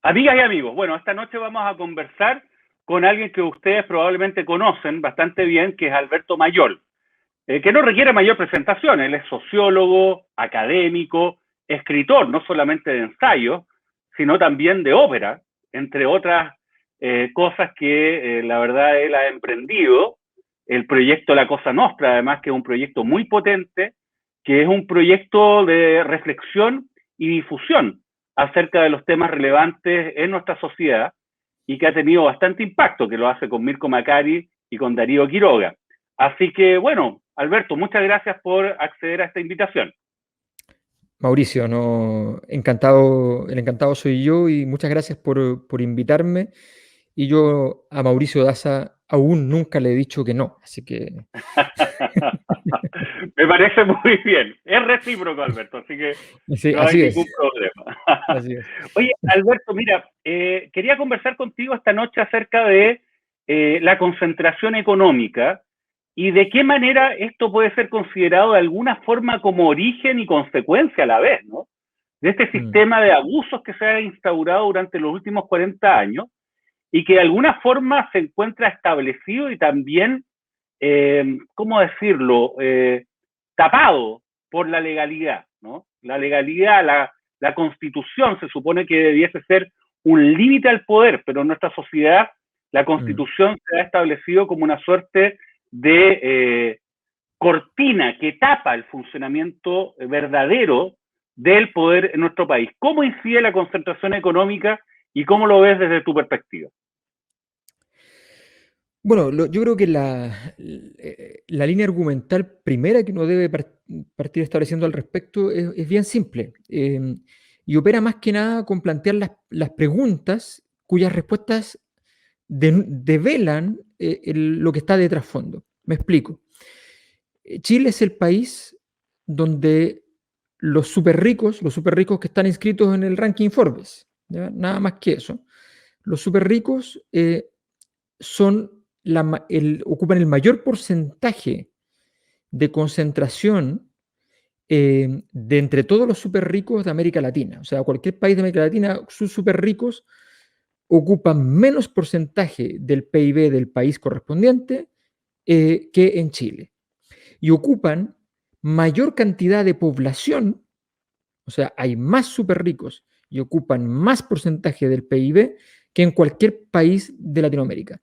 Amigas y amigos, bueno, esta noche vamos a conversar con alguien que ustedes probablemente conocen bastante bien, que es Alberto Mayol, que no requiere mayor presentación. Él es sociólogo, académico, escritor, no solamente de ensayos, sino también de ópera, entre otras cosas que la verdad él ha emprendido. El proyecto La Cosa Nostra, además, que es un proyecto muy potente, que es un proyecto de reflexión y difusión acerca de los temas relevantes en nuestra sociedad y que ha tenido bastante impacto, que lo hace con Mirko Macari y con Darío Quiroga. Así que, bueno, Alberto, muchas gracias por acceder a esta invitación. Mauricio, no, encantado, el encantado soy yo y muchas gracias por invitarme. Y yo a Mauricio Daza aún nunca le he dicho que no, así que Me parece muy bien. Es recíproco, Alberto, así que sí, no hay así es, ningún problema. así es. Oye, Alberto, mira, quería conversar contigo esta noche acerca de la concentración económica y de qué manera esto puede ser considerado de alguna forma como origen y consecuencia a la vez, ¿no? De este Mm, sistema de abusos que se ha instaurado durante los últimos 40 años y que de alguna forma se encuentra establecido y también, ¿cómo decirlo?, tapado por la legalidad, ¿no? La legalidad, la constitución se supone que debiese ser un límite al poder, pero en nuestra sociedad la mm. constitución se ha establecido como una suerte de cortina que tapa el funcionamiento verdadero del poder en nuestro país. ¿Cómo incide la concentración económica y cómo lo ves desde tu perspectiva? Bueno, yo creo que la línea argumental primera que uno debe partir estableciendo al respecto es bien simple, y opera más que nada con plantear las preguntas cuyas respuestas develan lo que está de trasfondo. Me explico. Chile es el país donde los super ricos que están inscritos en el ranking Forbes, ¿ya? Nada más que eso, los super ricos son ocupan el mayor porcentaje de concentración de entre todos los súper ricos de América Latina. O sea, cualquier país de América Latina, sus súper ricos ocupan menos porcentaje del PIB del país correspondiente que en Chile. Y ocupan mayor cantidad de población, o sea, hay más súper ricos y ocupan más porcentaje del PIB que en cualquier país de Latinoamérica.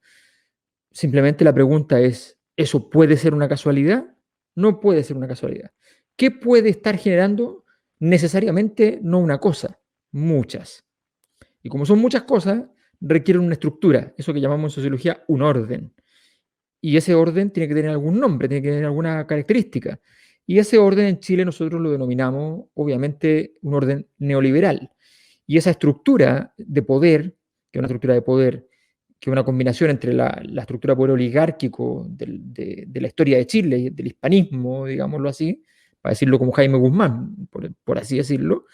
Simplemente la pregunta es, ¿eso puede ser una casualidad? No puede ser una casualidad. ¿Qué puede estar generando? Necesariamente no una cosa, muchas. Y como son muchas cosas, requieren una estructura, eso que llamamos en sociología un orden. Y ese orden tiene que tener algún nombre, tiene que tener alguna característica. Y ese orden en Chile nosotros lo denominamos, obviamente, un orden neoliberal. Y esa estructura de poder, que es una estructura de poder, que es una combinación entre la estructura de poder oligárquico de la historia de Chile, del hispanismo, digámoslo así, para decirlo como Jaime Guzmán, por así decirlo,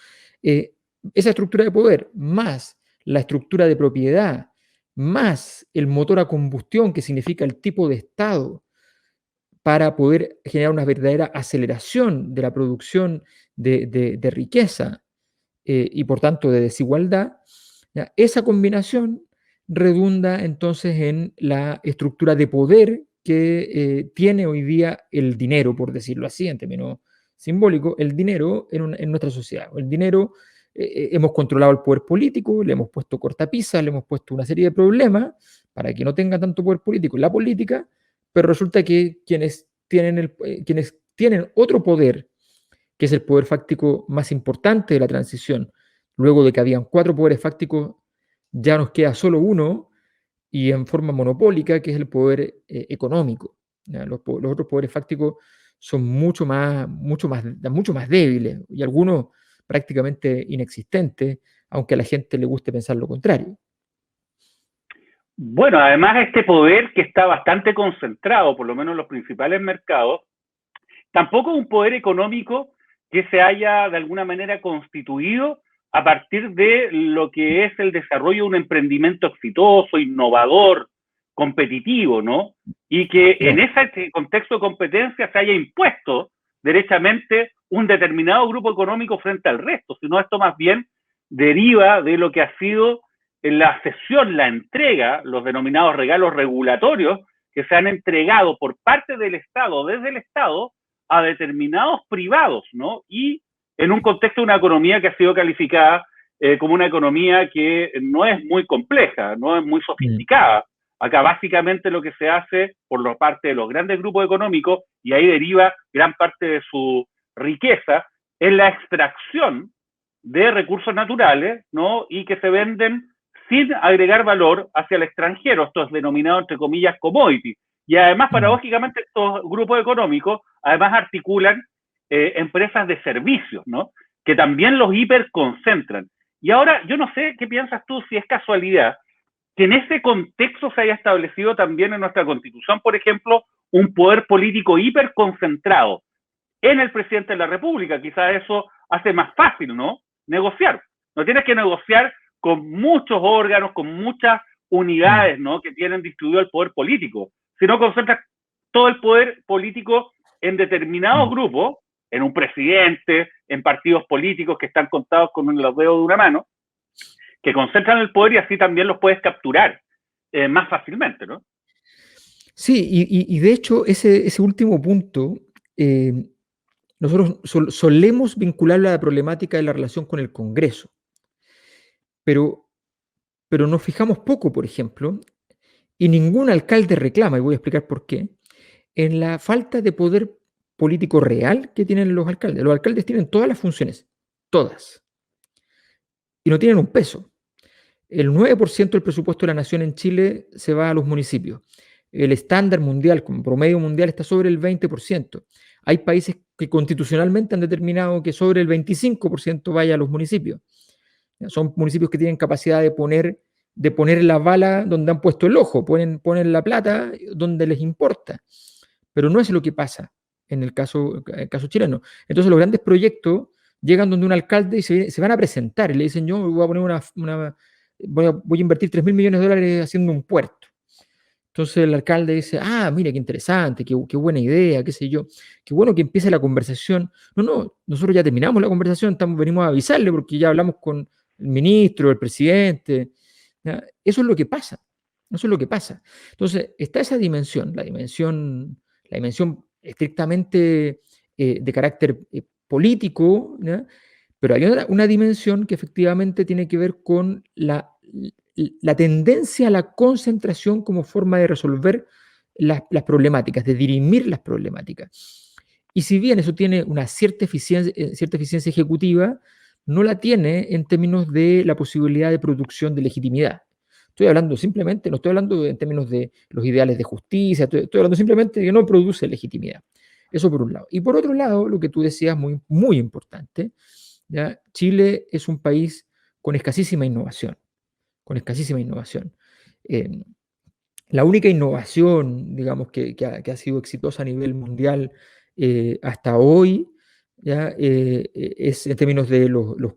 eh, esa estructura de poder más la estructura de propiedad, más el motor a combustión, que significa el tipo de Estado, para poder generar una verdadera aceleración de la producción de riqueza y por tanto de desigualdad, ¿ya? Esa combinación redunda entonces en la estructura de poder que tiene hoy día el dinero, por decirlo así, en términos simbólicos, el dinero en nuestra sociedad. El dinero, hemos controlado el poder político, le hemos puesto cortapisas, le hemos puesto una serie de problemas para que no tenga tanto poder político en la política, pero resulta que quienes tienen otro poder, que es el poder fáctico más importante de la transición, luego de que habían 4 poderes fácticos, ya nos queda solo uno y en forma monopólica, que es el poder económico. Los otros poderes fácticos son mucho más débiles y algunos prácticamente inexistentes, aunque a la gente le guste pensar lo contrario. Bueno, además este poder que está bastante concentrado, por lo menos en los principales mercados, tampoco es un poder económico que se haya de alguna manera constituido a partir de lo que es el desarrollo de un emprendimiento exitoso, innovador, competitivo, ¿no? Y que en No. ese contexto de competencia se haya impuesto derechamente un determinado grupo económico frente al resto, sino esto más bien deriva de lo que ha sido en la cesión, la entrega, los denominados regalos regulatorios que se han entregado por parte del Estado, desde el Estado, a determinados privados, ¿no? Y en un contexto de una economía que ha sido calificada como una economía que no es muy compleja, no es muy sofisticada. Acá básicamente lo que se hace por la parte de los grandes grupos económicos, y ahí deriva gran parte de su riqueza, es la extracción de recursos naturales, ¿no? Y que se venden sin agregar valor hacia el extranjero. Esto es denominado, entre comillas, commodity. Y además, paradójicamente, estos grupos económicos además articulan empresas de servicios, ¿no? Que también los hiperconcentran. Y ahora, yo no sé qué piensas tú, si es casualidad que en ese contexto se haya establecido también en nuestra Constitución, por ejemplo, un poder político hiperconcentrado en el presidente de la República. Quizás eso hace más fácil, ¿no? Negociar. No tienes que negociar con muchos órganos, con muchas unidades, ¿no? Que tienen distribuido el poder político, sino concentras todo el poder político en determinados grupos, en un presidente, en partidos políticos que están contados con los dedos de una mano, que concentran el poder y así también los puedes capturar más fácilmente, ¿no? Sí, y de hecho ese último punto, nosotros solemos vincularlo a la problemática de la relación con el Congreso, pero nos fijamos poco, por ejemplo, y ningún alcalde reclama, y voy a explicar por qué, en la falta de poder político real que tienen los alcaldes. Los alcaldes tienen todas las funciones, todas, y no tienen un peso. El 9% del presupuesto de la nación en Chile se va a los municipios. El estándar mundial, como promedio mundial, está sobre el 20%. Hay países que constitucionalmente han determinado que sobre el 25% vaya a los municipios. Son municipios que tienen capacidad de poner la bala donde han puesto el ojo, ponen la plata donde les importa. Pero no es lo que pasa en el caso chileno. Entonces los grandes proyectos llegan donde un alcalde y se van a presentar y le dicen: yo voy a poner voy a invertir 3.000 millones de dólares haciendo un puerto. Entonces el alcalde dice: ah, mira, qué interesante, qué buena idea, qué sé yo, qué bueno que empiece la conversación. No, nosotros ya terminamos la conversación, venimos a avisarle porque ya hablamos con el ministro, el presidente. ¿Ya? Eso es lo que pasa. Eso es lo que pasa. Entonces, está esa dimensión, la dimensión estrictamente de carácter político, ¿ya? Pero hay una dimensión que efectivamente tiene que ver con la tendencia a la concentración como forma de resolver las problemáticas, de dirimir las problemáticas. Y si bien eso tiene una cierta eficiencia ejecutiva, no la tiene en términos de la posibilidad de producción de legitimidad. Estoy hablando simplemente, no estoy hablando en términos de los ideales de justicia, estoy hablando simplemente de que no produce legitimidad. Eso por un lado. Y por otro lado, lo que tú decías, muy, muy importante, ¿ya? Chile es un país con escasísima innovación. La única innovación, digamos, que ha sido exitosa a nivel mundial hasta hoy, ¿ya? Es en términos de los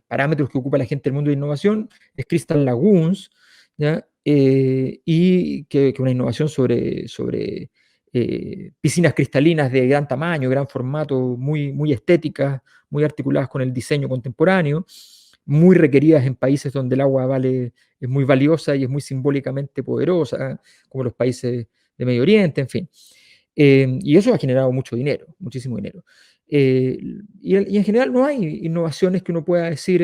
parámetros que ocupa la gente del mundo de innovación, es Crystal Lagoons, ¿ya? Y que una innovación sobre piscinas cristalinas de gran tamaño, gran formato, muy, muy estéticas, muy articuladas con el diseño contemporáneo, muy requeridas en países donde el agua es muy valiosa y es muy simbólicamente poderosa, como los países de Medio Oriente, en fin. Y eso ha generado mucho dinero, muchísimo dinero. Y en general no hay innovaciones que uno pueda decir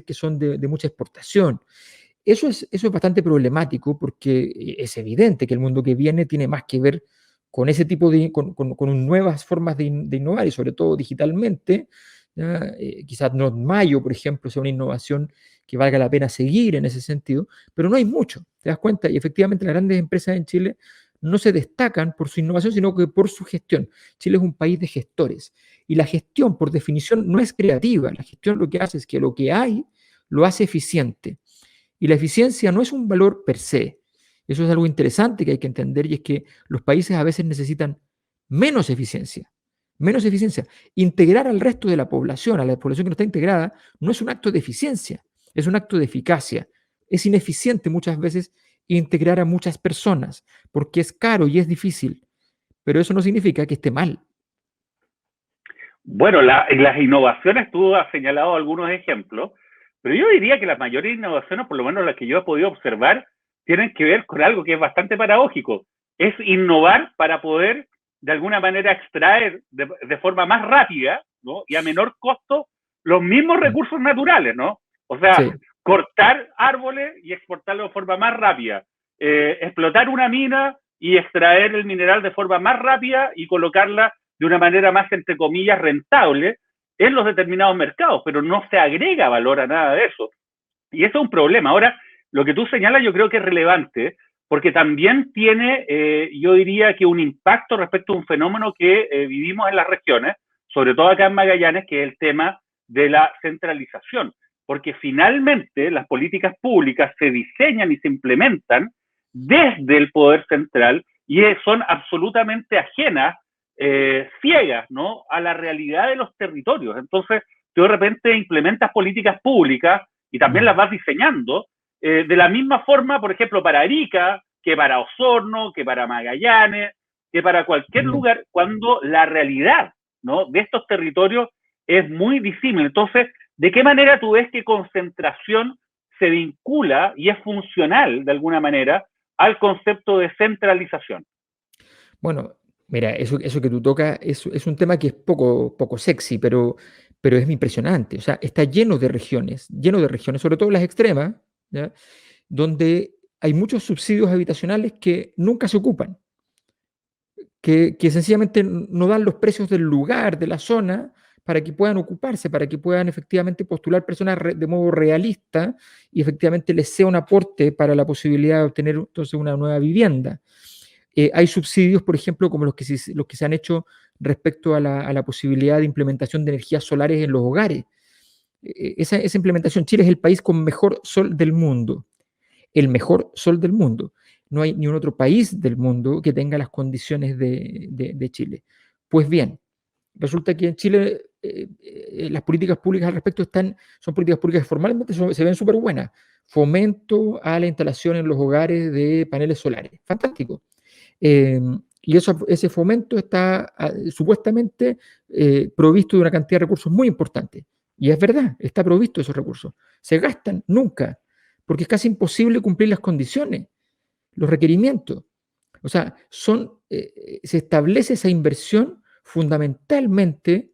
que son de mucha exportación. Eso es bastante problemático porque es evidente que el mundo que viene tiene más que ver con ese tipo con nuevas formas de innovar y sobre todo digitalmente. Quizás Not Mayo, por ejemplo, sea una innovación que valga la pena seguir en ese sentido, pero no hay mucho, ¿te das cuenta? Y efectivamente las grandes empresas en Chile no se destacan por su innovación, sino que por su gestión. Chile es un país de gestores y la gestión, por definición, no es creativa. La gestión lo que hace es que lo que hay lo hace eficiente. Y la eficiencia no es un valor per se. Eso es algo interesante que hay que entender, y es que los países a veces necesitan menos eficiencia. Menos eficiencia. Integrar al resto de la población, a la población que no está integrada, no es un acto de eficiencia, es un acto de eficacia. Es ineficiente muchas veces integrar a muchas personas, porque es caro y es difícil, pero eso no significa que esté mal. Bueno, en las innovaciones tú has señalado algunos ejemplos, Pero yo diría que las mayores innovaciones, por lo menos las que yo he podido observar, tienen que ver con algo que es bastante paradójico. Es innovar para poder, de alguna manera, extraer de forma más rápida, ¿no? Y a menor costo los mismos recursos naturales, ¿no? O sea, Sí. cortar árboles y exportarlos de forma más rápida. Explotar una mina y extraer el mineral de forma más rápida y colocarla de una manera más, entre comillas, rentable en los determinados mercados, pero no se agrega valor a nada de eso. Y eso es un problema. Ahora, lo que tú señalas yo creo que es relevante, porque también tiene, yo diría que un impacto respecto a un fenómeno que vivimos en las regiones, sobre todo acá en Magallanes, que es el tema de la centralización. Porque finalmente las políticas públicas se diseñan y se implementan desde el poder central y son absolutamente ajenas, ciegas, ¿no?, a la realidad de los territorios. Entonces, tú de repente implementas políticas públicas y también las vas diseñando de la misma forma, por ejemplo, para Arica, que para Osorno, que para Magallanes, que para cualquier lugar, cuando la realidad, ¿no?, de estos territorios es muy disímil. Entonces, ¿de qué manera tú ves que concentración se vincula y es funcional, de alguna manera, al concepto de centralización? Bueno, mira, eso que tú tocas es un tema que es poco sexy, pero es impresionante. O sea, está lleno de regiones, sobre todo las extremas, ¿ya? Donde hay muchos subsidios habitacionales que nunca se ocupan, que sencillamente no dan los precios del lugar, de la zona, para que puedan ocuparse, para que puedan efectivamente postular personas de modo realista y efectivamente les sea un aporte para la posibilidad de obtener entonces una nueva vivienda. Hay subsidios, por ejemplo, como los que se han hecho respecto a la posibilidad de implementación de energías solares en los hogares. Esa implementación, Chile es el país con mejor sol del mundo, el mejor sol del mundo. No hay ni un otro país del mundo que tenga las condiciones de Chile. Pues bien, resulta que en Chile las políticas públicas al respecto son políticas públicas que formalmente se ven súper buenas. Fomento a la instalación en los hogares de paneles solares. Fantástico. Y ese fomento está supuestamente provisto de una cantidad de recursos muy importante. Y es verdad, está provisto de esos recursos. Se gastan nunca, porque es casi imposible cumplir las condiciones, los requerimientos. O sea, se establece esa inversión fundamentalmente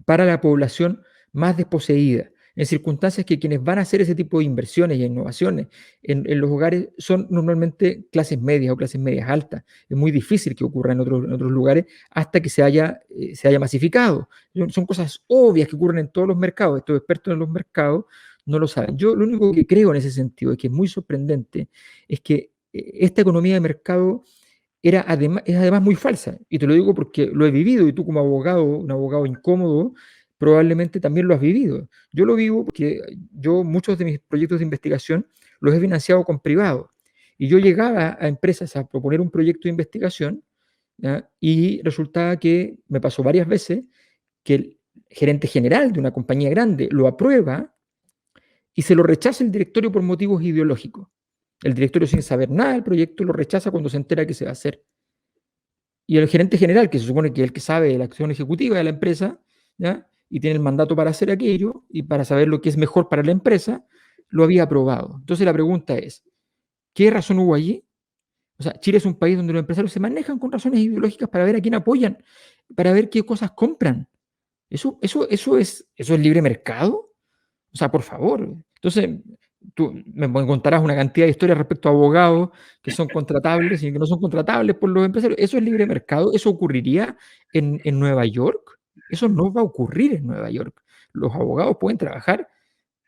para la población más desposeída, en circunstancias que quienes van a hacer ese tipo de inversiones y innovaciones en los hogares son normalmente clases medias o clases medias altas. Es muy difícil que ocurra en otros lugares hasta que se haya masificado. Son cosas obvias que ocurren en todos los mercados. Estos expertos en los mercados no lo saben. Yo lo único que creo en ese sentido, y que es muy sorprendente, es que esta economía de mercado es además muy falsa. Y te lo digo porque lo he vivido y tú como abogado, un abogado incómodo, probablemente también lo has vivido. Yo lo vivo porque muchos de mis proyectos de investigación los he financiado con privados. Y yo llegaba a empresas a proponer un proyecto de investigación, ¿ya? Y resultaba que me pasó varias veces que el gerente general de una compañía grande lo aprueba y se lo rechaza el directorio por motivos ideológicos. El directorio, sin saber nada del proyecto, lo rechaza cuando se entera que se va a hacer. Y el gerente general, que se supone que es el que sabe de la acción ejecutiva de la empresa, ¿ya? Y tiene el mandato para hacer aquello y para saber lo que es mejor para la empresa, lo había aprobado. Entonces la pregunta es, ¿qué razón hubo allí? O sea, Chile es un país donde los empresarios se manejan con razones ideológicas para ver a quién apoyan, para ver qué cosas compran. ¿Eso es libre mercado? O sea, por favor. Entonces, tú me contarás una cantidad de historias respecto a abogados que son contratables y que no son contratables por los empresarios. ¿Eso es libre mercado? ¿Eso ocurriría en Nueva York? Eso no va a ocurrir en Nueva York. Los abogados pueden trabajar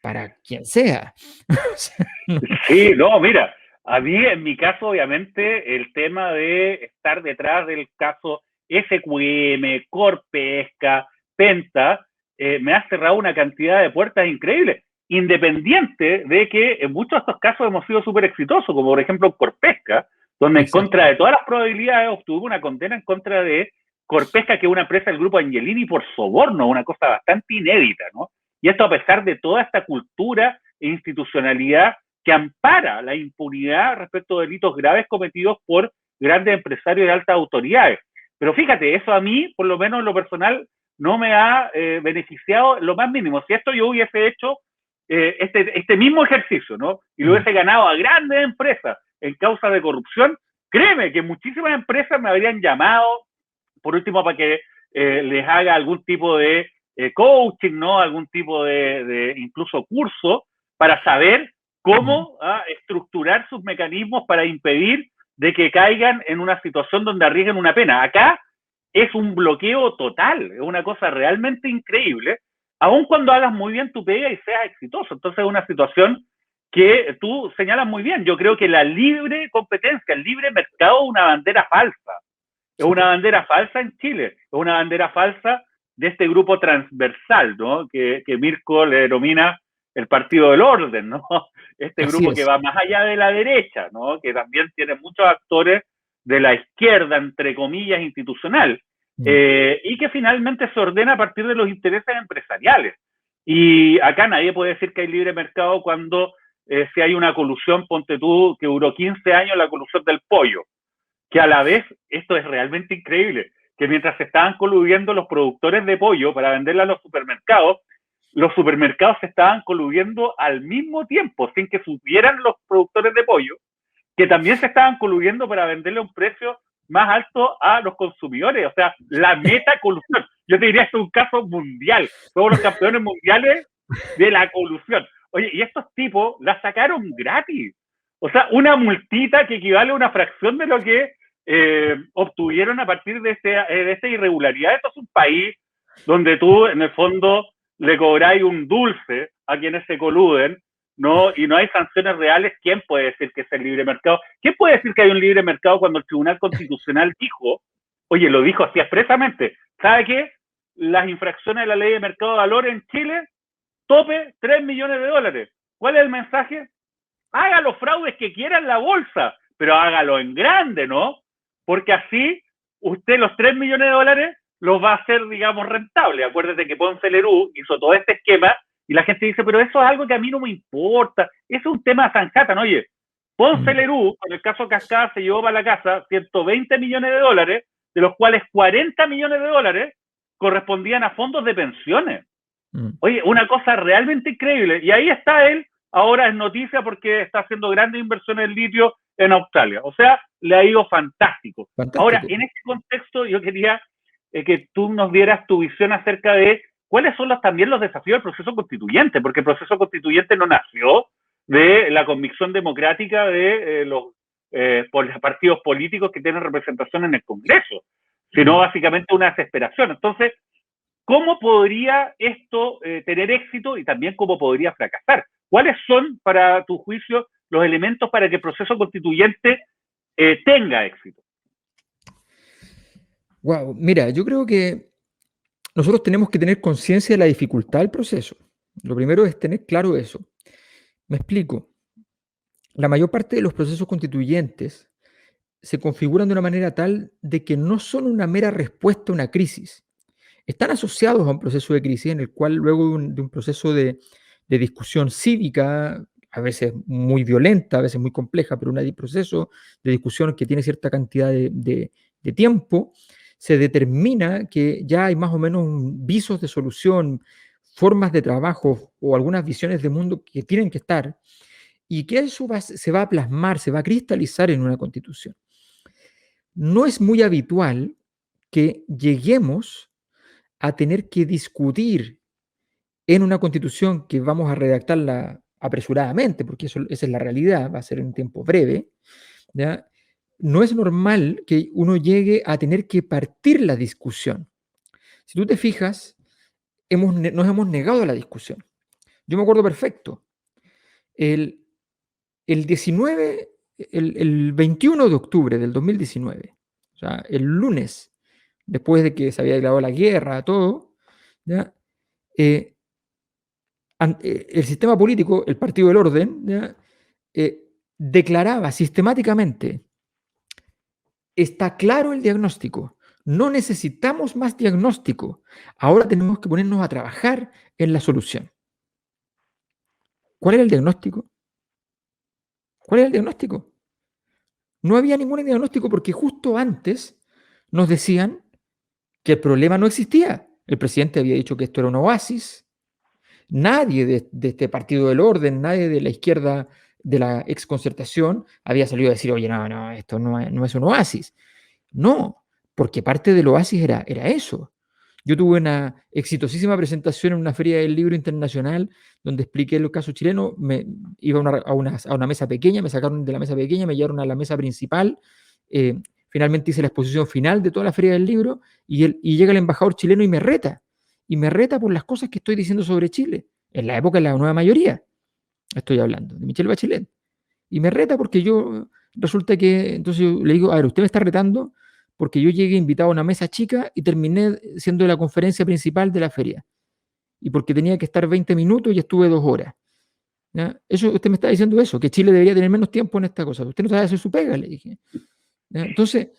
para quien sea. O sea, no. Sí, no, mira, a mí en mi caso, obviamente, el tema de estar detrás del caso SQM, Corpesca, Penta, me ha cerrado una cantidad de puertas increíbles, independiente de que en muchos de estos casos hemos sido súper exitosos, como por ejemplo Corpesca, donde en Exacto. contra de todas las probabilidades obtuvo una condena en contra de Corpesca, que es una empresa del grupo Angelini, por soborno, una cosa bastante inédita, ¿no? Y esto a pesar de toda esta cultura e institucionalidad que ampara la impunidad respecto de delitos graves cometidos por grandes empresarios de altas autoridades. Pero fíjate, eso a mí, por lo menos en lo personal, no me ha beneficiado lo más mínimo. Si esto yo hubiese hecho este mismo ejercicio, ¿no? Y lo hubiese ganado a grandes empresas en causa de corrupción, créeme que muchísimas empresas me habrían llamado, por último, para que les haga algún tipo de coaching, ¿no? Algún tipo de incluso curso para saber cómo estructurar sus mecanismos para impedir de que caigan en una situación donde arriesguen una pena. Acá es un bloqueo total, es una cosa realmente increíble, aun cuando hagas muy bien tu pega y seas exitoso. Entonces es una situación que tú señalas muy bien. Yo creo que la libre competencia, el libre mercado es una bandera falsa. Es una bandera falsa en Chile, es una bandera falsa de este grupo transversal, ¿no? Que Mirko le denomina el partido del orden, ¿no? Este grupo que va más allá de la derecha, ¿no? Que también tiene muchos actores de la izquierda, entre comillas, institucional, y que finalmente se ordena a partir de los intereses empresariales. Y acá nadie puede decir que hay libre mercado cuando si hay una colusión, ponte tú, que duró 15 años la colusión del pollo, que a la vez, esto es realmente increíble, que mientras se estaban coludiendo los productores de pollo para venderla a los supermercados se estaban coludiendo al mismo tiempo, sin que supieran los productores de pollo, que también se estaban coludiendo para venderle a un precio más alto a los consumidores. O sea, la meta colusión. Yo te diría, esto es un caso mundial. Todos los campeones mundiales de la colusión. Oye, y estos tipos la sacaron gratis. O sea, una multita que equivale a una fracción de lo que obtuvieron a partir de esta irregularidad. Esto es un país donde tú, en el fondo, le cobráis un dulce a quienes se coluden, ¿no? Y no hay sanciones reales. ¿Quién puede decir que es el libre mercado? ¿Quién puede decir que hay un libre mercado cuando el Tribunal Constitucional dijo, oye, lo dijo así expresamente, ¿sabe qué? Las infracciones de la ley de mercado de valores en Chile, tope $3 millones. ¿Cuál es el mensaje? Haga los fraudes que quiera en la bolsa, pero hágalo en grande, ¿no? Porque así usted los $3 millones los va a hacer, digamos, rentable. Acuérdate que Ponce Lerú hizo todo este esquema y la gente dice, pero eso es algo que a mí no me importa. Eso es un tema de zanjata, ¿no? Oye, Ponce Lerú, con el caso Cascada, se llevó para la casa $120 millones, de los cuales $40 millones correspondían a fondos de pensiones. Oye, una cosa realmente increíble. Y ahí está él, ahora es noticia porque está haciendo grandes inversiones en litio en Australia. O sea, le ha ido fantástico. Ahora, en este contexto, yo quería que tú nos dieras tu visión acerca de cuáles son también los desafíos del proceso constituyente, porque el proceso constituyente no nació de la convicción democrática de los partidos políticos que tienen representación en el Congreso, sino básicamente una desesperación. Entonces, ¿cómo podría esto tener éxito y también cómo podría fracasar? ¿Cuáles son, para tu juicio, los elementos para que el proceso constituyente tenga éxito? Wow, mira, yo creo que nosotros tenemos que tener conciencia de la dificultad del proceso. Lo primero es tener claro eso. Me explico. La mayor parte de los procesos constituyentes se configuran de una manera tal de que no son una mera respuesta a una crisis. Están asociados a un proceso de crisis en el cual luego de un proceso de discusión cívica, a veces muy violenta, a veces muy compleja, pero un proceso de discusión que tiene cierta cantidad de tiempo, se determina que ya hay más o menos visos de solución, formas de trabajo o algunas visiones de mundo que tienen que estar, y que eso se va a plasmar, se va a cristalizar en una constitución. No es muy habitual que lleguemos a tener que discutir en una constitución que vamos a redactarla apresuradamente, porque esa es la realidad, va a ser en un tiempo breve, ¿ya? No es normal que uno llegue a tener que partir la discusión. Si tú te fijas, nos hemos negado a la discusión. Yo me acuerdo perfecto. El 21 de octubre del 2019, o sea, el lunes, después de que se había declarado la guerra, todo, ¿ya? El sistema político, el Partido del Orden, ¿ya? Declaraba sistemáticamente: está claro el diagnóstico, no necesitamos más diagnóstico, ahora tenemos que ponernos a trabajar en la solución. ¿Cuál era el diagnóstico? ¿Cuál era el diagnóstico? No había ningún diagnóstico porque justo antes nos decían que el problema no existía. El presidente había dicho que esto era un oasis, Nadie de este Partido del Orden, nadie de la izquierda de la exconcertación había salido a decir, oye, no, esto no es un oasis. No, porque parte del oasis era eso. Yo tuve una exitosísima presentación en una feria del libro internacional donde expliqué los casos chilenos. Iba a una mesa pequeña, me sacaron de la mesa pequeña, me llevaron a la mesa principal. Finalmente hice la exposición final de toda la feria del libro y llega el embajador chileno y me reta. Y me reta por las cosas que estoy diciendo sobre Chile. En la época de la nueva mayoría, estoy hablando, de Michelle Bachelet. Y me reta porque resulta que, entonces yo le digo, a ver, usted me está retando porque yo llegué invitado a una mesa chica y terminé siendo la conferencia principal de la feria. Y porque tenía que estar 20 minutos y estuve 2 horas. ¿Ya? Eso, usted me está diciendo eso, que Chile debería tener menos tiempo en esta cosa. Usted no sabe hacer su pega, le dije. ¿Ya? Entonces,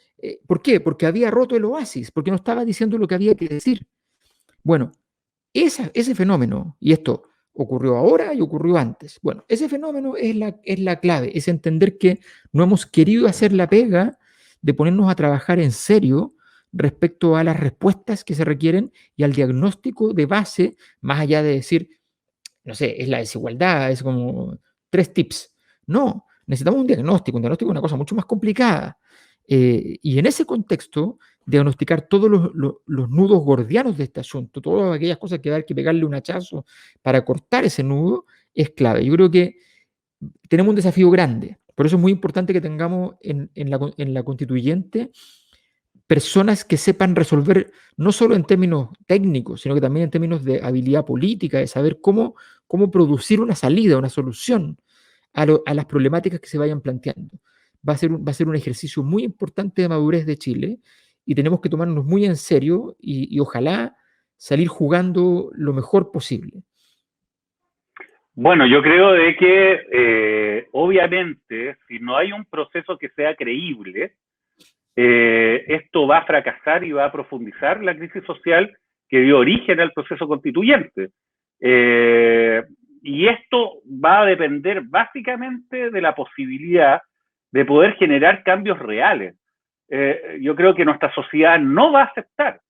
¿por qué? Porque había roto el oasis, porque no estaba diciendo lo que había que decir. Bueno, ese fenómeno, y esto ocurrió ahora y ocurrió antes, bueno, ese fenómeno es la clave, es entender que no hemos querido hacer la pega de ponernos a trabajar en serio respecto a las respuestas que se requieren y al diagnóstico de base, más allá de decir, no sé, es la desigualdad, es como 3 tips. No, necesitamos un diagnóstico es una cosa mucho más complicada. Y en ese contexto, diagnosticar todos los nudos gordianos de este asunto, todas aquellas cosas que hay que pegarle un hachazo para cortar ese nudo, es clave. Yo creo que tenemos un desafío grande. Por eso es muy importante que tengamos en la constituyente personas que sepan resolver, no solo en términos técnicos, sino que también en términos de habilidad política, de saber cómo producir una salida, una solución a las problemáticas que se vayan planteando. Va a ser un ejercicio muy importante de madurez de Chile y tenemos que tomarnos muy en serio y ojalá salir jugando lo mejor posible. Bueno, yo creo de que obviamente si no hay un proceso que sea creíble, esto va a fracasar y va a profundizar la crisis social que dio origen al proceso constituyente. Y esto va a depender básicamente de la posibilidad de poder generar cambios reales. Yo creo que nuestra sociedad no va a aceptar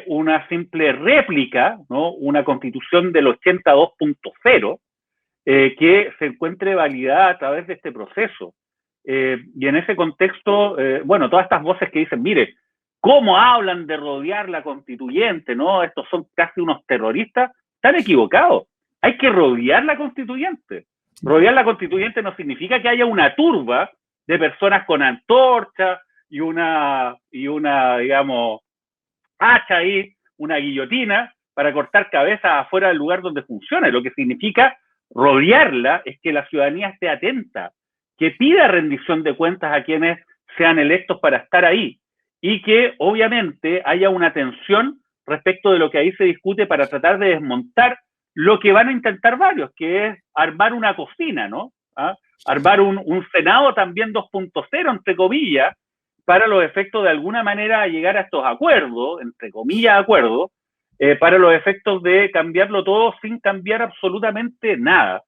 una simple réplica, ¿no? Una constitución del 82.0 que se encuentre validada a través de este proceso. Y en ese contexto, bueno, todas estas voces que dicen, mire, ¿cómo hablan de rodear la constituyente? ¿No? Estos son casi unos terroristas, están equivocados. Hay que rodear la constituyente. Rodear la constituyente no significa que haya una turba de personas con antorchas y digamos, hacha ahí, una guillotina, para cortar cabezas afuera del lugar donde funcione. Lo que significa rodearla es que la ciudadanía esté atenta, que pida rendición de cuentas a quienes sean electos para estar ahí y que obviamente haya una atención respecto de lo que ahí se discute para tratar de desmontar lo que van a intentar varios, que es armar una cocina, ¿no? ¿Ah? Armar un Senado también 2.0, entre comillas, para los efectos de alguna manera llegar a estos acuerdos, entre comillas acuerdos, para los efectos de cambiarlo todo sin cambiar absolutamente nada.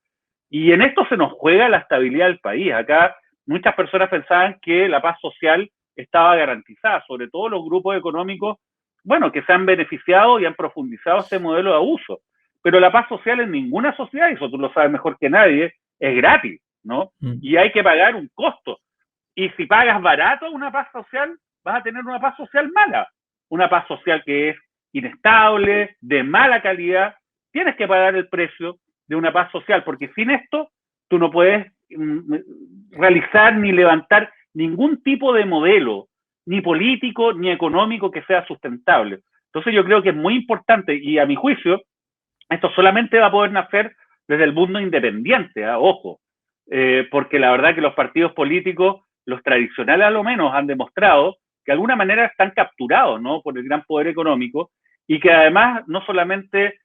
Y en esto se nos juega la estabilidad del país. Acá muchas personas pensaban que la paz social estaba garantizada, sobre todo los grupos económicos, bueno, que se han beneficiado y han profundizado este modelo de abuso. Pero la paz social en ninguna sociedad, y eso tú lo sabes mejor que nadie, es gratis, ¿no? Y hay que pagar un costo. Y si pagas barato una paz social, vas a tener una paz social mala. Una paz social que es inestable, de mala calidad. Tienes que pagar el precio de una paz social, porque sin esto tú no puedes realizar ni levantar ningún tipo de modelo, ni político, ni económico que sea sustentable. Entonces yo creo que es muy importante, y a mi juicio, esto solamente va a poder nacer desde el mundo independiente, ojo, porque la verdad que los partidos políticos, los tradicionales a lo menos, han demostrado que de alguna manera están capturados, ¿no? Por el gran poder económico y que además no solamente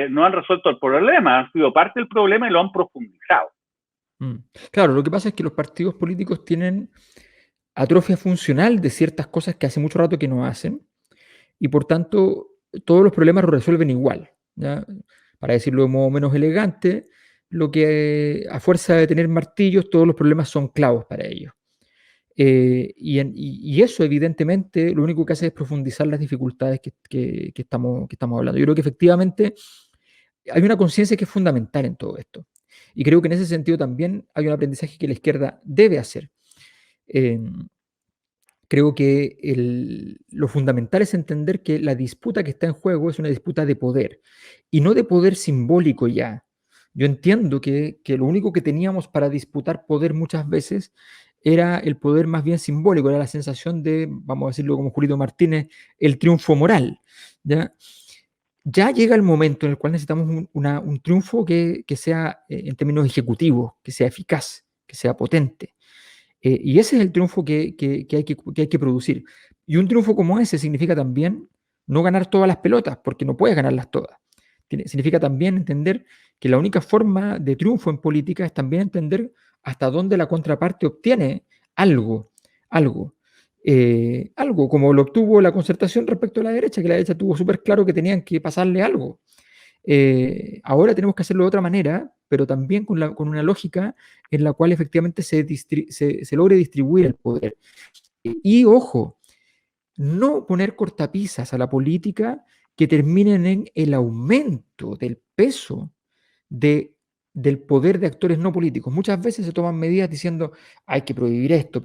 no han resuelto el problema, han sido parte del problema y lo han profundizado. Claro, lo que pasa es que los partidos políticos tienen atrofia funcional de ciertas cosas que hace mucho rato que no hacen y por tanto todos los problemas los resuelven igual, ¿ya? Para decirlo de modo menos elegante, lo que a fuerza de tener martillos todos los problemas son clavos para ellos. Y eso evidentemente lo único que hace es profundizar las dificultades que estamos hablando. Yo creo que efectivamente hay una conciencia que es fundamental en todo esto. Y creo que en ese sentido también hay un aprendizaje que la izquierda debe hacer. Eh, Creo que lo fundamental es entender que la disputa que está en juego es una disputa de poder, y no de poder simbólico ya. Yo entiendo que lo único que teníamos para disputar poder muchas veces era el poder más bien simbólico, era la sensación de, vamos a decirlo como Julito Martínez, el triunfo moral. ¿Ya? Ya llega el momento en el cual necesitamos un triunfo que sea, en términos ejecutivos, que sea eficaz, que sea potente. Y ese es el triunfo que hay que producir. Y un triunfo como ese significa también no ganar todas las pelotas, porque no puedes ganarlas todas. Significa también entender que la única forma de triunfo en política es también entender hasta dónde la contraparte obtiene algo, algo. Algo como lo obtuvo la Concertación respecto a la derecha, que la derecha tuvo súper claro que tenían que pasarle algo. Ahora tenemos que hacerlo de otra manera, pero también con una lógica en la cual efectivamente se logre distribuir el poder. Y ojo, no poner cortapisas a la política que terminen en el aumento del peso de, del poder de actores no políticos. Muchas veces se toman medidas diciendo hay que prohibir esto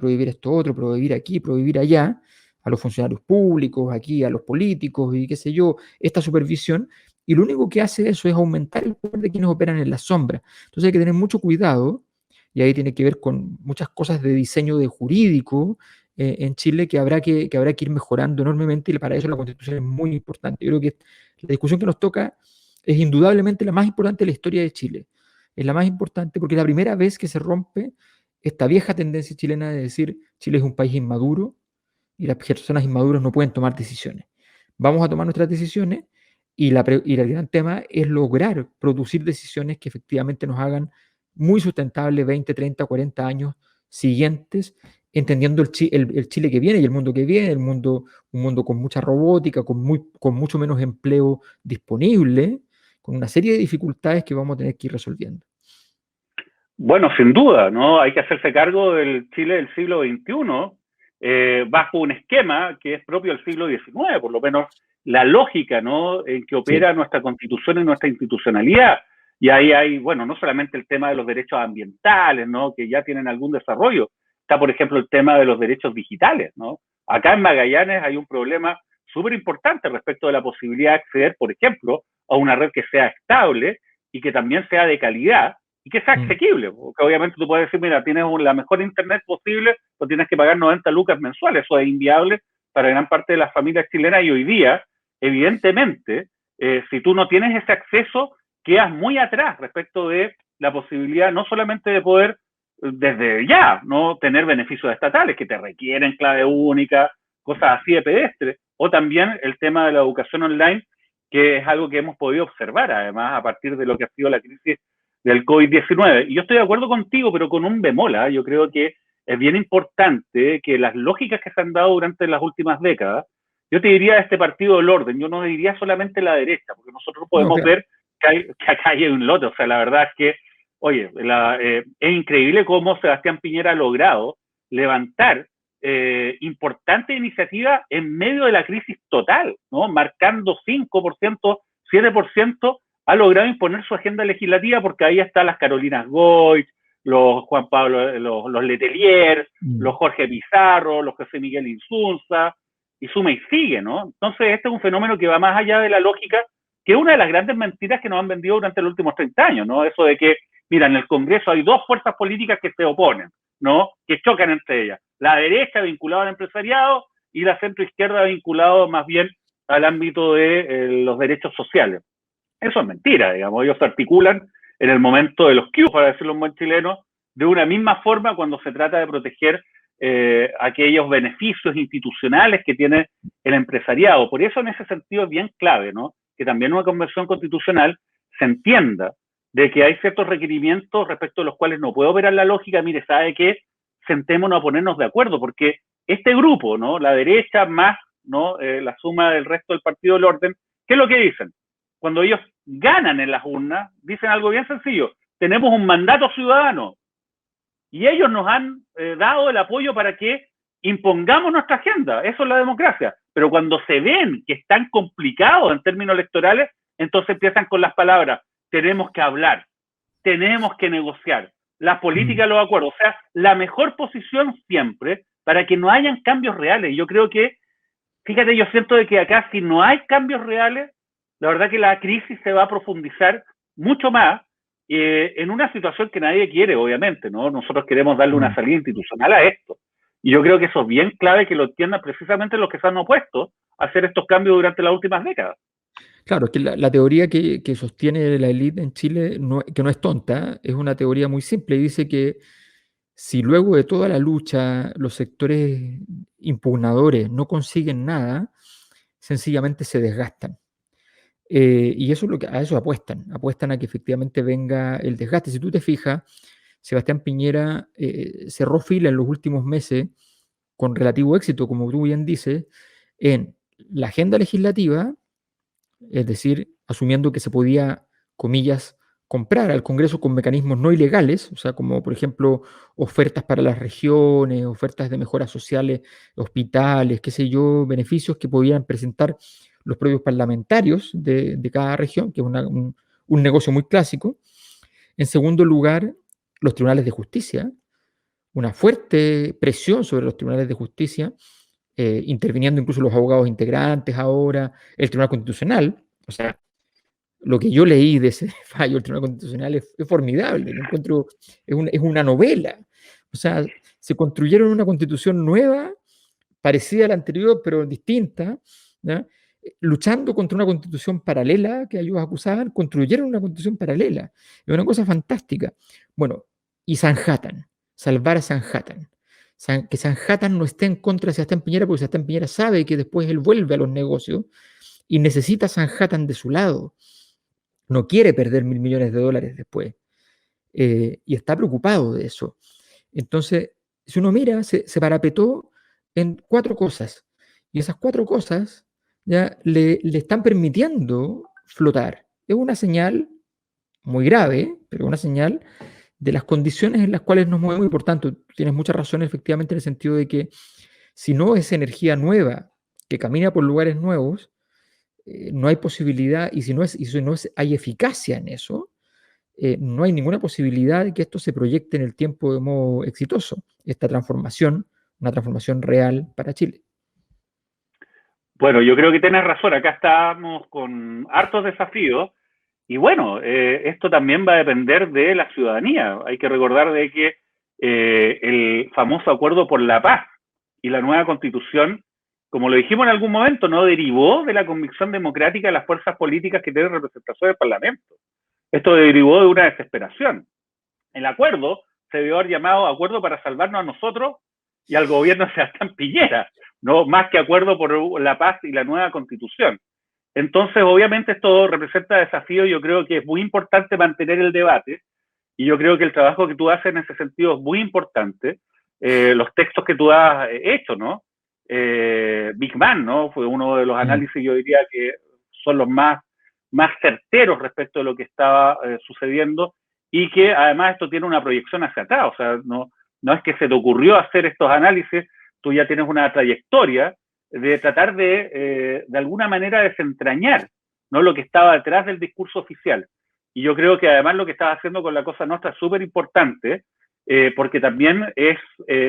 otro, prohibir aquí, prohibir allá, a los funcionarios públicos, aquí a los políticos y qué sé yo, esta supervisión, y lo único que hace eso es aumentar el poder de quienes operan en la sombra. Entonces hay que tener mucho cuidado, y ahí tiene que ver con muchas cosas de diseño de jurídico en Chile que habrá que ir mejorando enormemente, y para eso la Constitución es muy importante. Yo creo que la discusión que nos toca es indudablemente la más importante de la historia de Chile. Es la más importante porque es la primera vez que se rompe esta vieja tendencia chilena de decir Chile es un país inmaduro y las personas inmaduras no pueden tomar decisiones. Vamos a tomar nuestras decisiones, y el gran tema es lograr producir decisiones que efectivamente nos hagan muy sustentables 20, 30, 40 años siguientes, entendiendo el Chile que viene y el mundo que viene, un mundo con mucha robótica, con mucho menos empleo disponible, con una serie de dificultades que vamos a tener que ir resolviendo. Bueno, sin duda, ¿no? Hay que hacerse cargo del Chile del siglo XXI, bajo un esquema que es propio del siglo XIX, por lo menos la lógica, ¿no?, en que opera Sí. nuestra constitución y nuestra institucionalidad. Y ahí hay, bueno, no solamente el tema de los derechos ambientales, ¿no?, que ya tienen algún desarrollo. Está, por ejemplo, el tema de los derechos digitales, ¿no? Acá en Magallanes hay un problema súper importante respecto de la posibilidad de acceder, por ejemplo, a una red que sea estable y que también sea de calidad, y que sea asequible, porque obviamente tú puedes decir, mira, tienes la mejor internet posible, pero tienes que pagar 90 lucas mensuales, eso es inviable para gran parte de las familias chilenas, y hoy día, evidentemente, si tú no tienes ese acceso, quedas muy atrás respecto de la posibilidad no solamente de poder desde ya no tener beneficios estatales que te requieren clave única, cosas así de pedestre, o también el tema de la educación online, que es algo que hemos podido observar además a partir de lo que ha sido la crisis del COVID-19. Y yo estoy de acuerdo contigo, pero con un bemol. Yo creo que es bien importante que las lógicas que se han dado durante las últimas décadas, yo te diría este partido del orden, yo no diría solamente la derecha, porque nosotros No, podemos claro. ver que acá hay un lote. O sea, la verdad es que, oye, es increíble cómo Sebastián Piñera ha logrado levantar importantes iniciativas en medio de la crisis total, ¿no?, marcando 5%, 7%, ha logrado imponer su agenda legislativa, porque ahí están las Carolinas Goich, los Juan Pablo, los Letelier, los Jorge Pizarro, los José Miguel Insunza, y suma y sigue, ¿no? Entonces este es un fenómeno que va más allá de la lógica, que es una de las grandes mentiras que nos han vendido durante los últimos 30 años, ¿no? Eso de que, mira, en el Congreso hay dos fuerzas políticas que se oponen, ¿no?, que chocan entre ellas. La derecha vinculada al empresariado y la centroizquierda vinculada más bien al ámbito de los derechos sociales. Eso es mentira, digamos. Ellos se articulan en el momento de los cues, para decirlo en buen chileno, de una misma forma cuando se trata de proteger aquellos beneficios institucionales que tiene el empresariado. Por eso, en ese sentido, es bien clave, ¿no?, que también una convención constitucional se entienda de que hay ciertos requerimientos respecto a los cuales no puede operar la lógica. Mire, ¿sabe qué? Sentémonos a ponernos de acuerdo, porque este grupo, ¿no?, la derecha más, ¿no?, la suma del resto del partido del orden, ¿qué es lo que dicen? Cuando ellos ganan en las urnas, dicen algo bien sencillo: tenemos un mandato ciudadano, y ellos nos han dado el apoyo para que impongamos nuestra agenda. Eso es la democracia. Pero cuando se ven que están complicados en términos electorales, entonces empiezan con las palabras, tenemos que hablar, tenemos que negociar, las políticas, los acuerdos, o sea, la mejor posición siempre para que no hayan cambios reales. Yo creo que, fíjate, yo siento de que acá si no hay cambios reales, la verdad que la crisis se va a profundizar mucho más en una situación que nadie quiere, obviamente, ¿no? Nosotros queremos darle una salida institucional a esto. Y yo creo que eso es bien clave que lo entiendan precisamente los que se han opuesto a hacer estos cambios durante las últimas décadas. Claro, es que la teoría que sostiene la élite en Chile, que no es tonta, es una teoría muy simple y dice que si luego de toda la lucha los sectores impugnadores no consiguen nada, sencillamente se desgastan. Y eso es a eso apuestan a que efectivamente venga el desgaste. Si tú te fijas, Sebastián Piñera cerró fila en los últimos meses con relativo éxito, como tú bien dices, en la agenda legislativa, es decir, asumiendo que se podía, comillas, comprar al Congreso con mecanismos no ilegales, o sea, como por ejemplo ofertas para las regiones, ofertas de mejoras sociales, hospitales, qué sé yo, beneficios que podían presentar los propios parlamentarios de cada región, que es un negocio muy clásico. En segundo lugar, los tribunales de justicia, una fuerte presión sobre los tribunales de justicia, interviniendo incluso los abogados integrantes ahora, el Tribunal Constitucional, o sea, lo que yo leí de ese fallo del Tribunal Constitucional es formidable, lo encuentro, es una novela. O sea, se construyeron una constitución nueva, parecida a la anterior, pero distinta, ¿ya? Luchando contra una constitución paralela que ellos acusaban, construyeron una constitución paralela. Es una cosa fantástica. Bueno, y Sanhattan, salvar a Sanhattan. Que Sanhattan no esté en contra de Sebastián Piñera, porque Sebastián Piñera sabe que después él vuelve a los negocios y necesita a Sanhattan de su lado. No quiere perder $1.000 millones después. Y está preocupado de eso. Entonces, si uno mira, se parapetó en 4 cosas. Y esas 4 cosas ya le están permitiendo flotar. Es una señal muy grave, pero una señal de las condiciones en las cuales nos movemos. Y por tanto, tienes mucha razón efectivamente en el sentido de que si no es energía nueva que camina por lugares nuevos, no hay posibilidad, y si no hay eficacia en eso, no hay ninguna posibilidad de que esto se proyecte en el tiempo de modo exitoso, esta transformación, una transformación real para Chile. Bueno, yo creo que tienes razón, acá estamos con hartos desafíos y bueno, esto también va a depender de la ciudadanía. Hay que recordar de que el famoso acuerdo por la paz y la nueva constitución, como lo dijimos en algún momento, no derivó de la convicción democrática de las fuerzas políticas que tienen representación del Parlamento. Esto derivó de una desesperación. El acuerdo se debió haber llamado acuerdo para salvarnos a nosotros y al gobierno de Sebastián Piñera, no más que acuerdo por la paz y la nueva constitución. Entonces, obviamente, esto representa desafíos. Yo creo que es muy importante mantener el debate y yo creo que el trabajo que tú haces en ese sentido es muy importante. Los textos que tú has hecho, ¿no? Big Man, ¿no? Fue uno de los análisis, yo diría que son los más certeros respecto de lo que estaba sucediendo y que además esto tiene una proyección hacia atrás. O sea, no es que se te ocurrió hacer estos análisis, tú ya tienes una trayectoria de tratar de alguna manera desentrañar, ¿no?, lo que estaba detrás del discurso oficial. Y yo creo que además lo que estás haciendo con la Cosa Nostra es súper importante, porque también es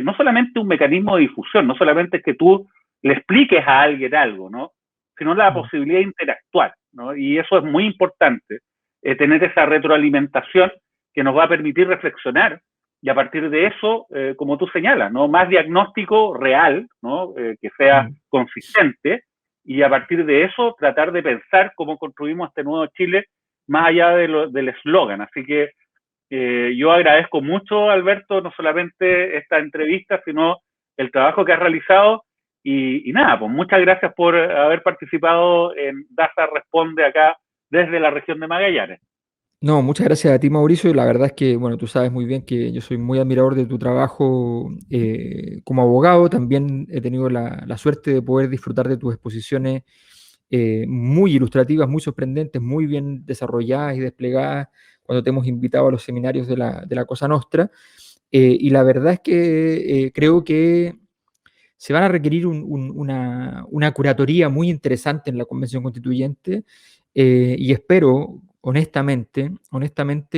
no solamente un mecanismo de difusión, no solamente es que tú le expliques a alguien algo, ¿no?, sino la posibilidad de interactuar, ¿no? Y eso es muy importante, tener esa retroalimentación que nos va a permitir reflexionar y a partir de eso, como tú señalas, ¿no?, más diagnóstico real, ¿no?, que sea consistente, y a partir de eso tratar de pensar cómo construimos este nuevo Chile más allá del eslogan. Así que yo agradezco mucho, Alberto, no solamente esta entrevista, sino el trabajo que has realizado y nada, pues muchas gracias por haber participado en DASA Responde acá desde la región de Magallanes. No, muchas gracias a ti, Mauricio. La verdad es que, bueno, tú sabes muy bien que yo soy muy admirador de tu trabajo como abogado. También he tenido la suerte de poder disfrutar de tus exposiciones muy ilustrativas, muy sorprendentes, muy bien desarrolladas y desplegadas cuando te hemos invitado a los seminarios de la Cosa Nostra. Y la verdad es que creo que se van a requerir una curatoría muy interesante en la Convención Constituyente, y espero, honestamente,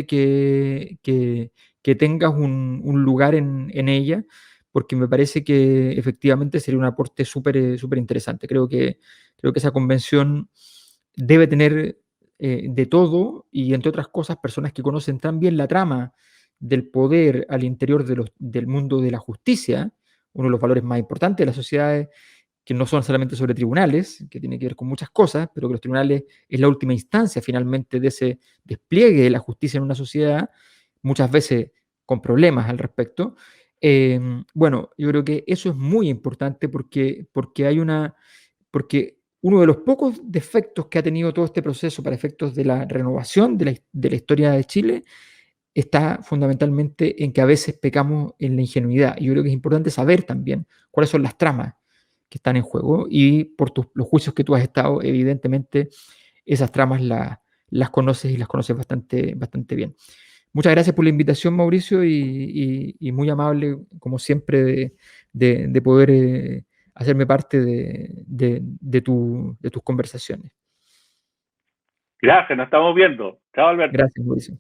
que tengas un lugar en ella, porque me parece que efectivamente sería un aporte súper interesante. Creo que esa convención debe tener de todo y, entre otras cosas, personas que conocen tan bien la trama del poder al interior del mundo de la justicia, uno de los valores más importantes de las sociedades, que no son solamente sobre tribunales, que tiene que ver con muchas cosas, pero que los tribunales es la última instancia finalmente de ese despliegue de la justicia en una sociedad, muchas veces con problemas al respecto. Bueno, yo creo que eso es muy importante porque uno de los pocos defectos que ha tenido todo este proceso para efectos de la renovación de la historia de Chile está fundamentalmente en que a veces pecamos en la ingenuidad. Y yo creo que es importante saber también cuáles son las tramas que están en juego, y por los juicios que tú has estado, evidentemente esas tramas las conoces, y las conoces bastante bien. Muchas gracias por la invitación, Mauricio, y muy amable, como siempre, de poder hacerme parte de tus conversaciones. Gracias, nos estamos viendo. Chao, Alberto. Gracias, Mauricio.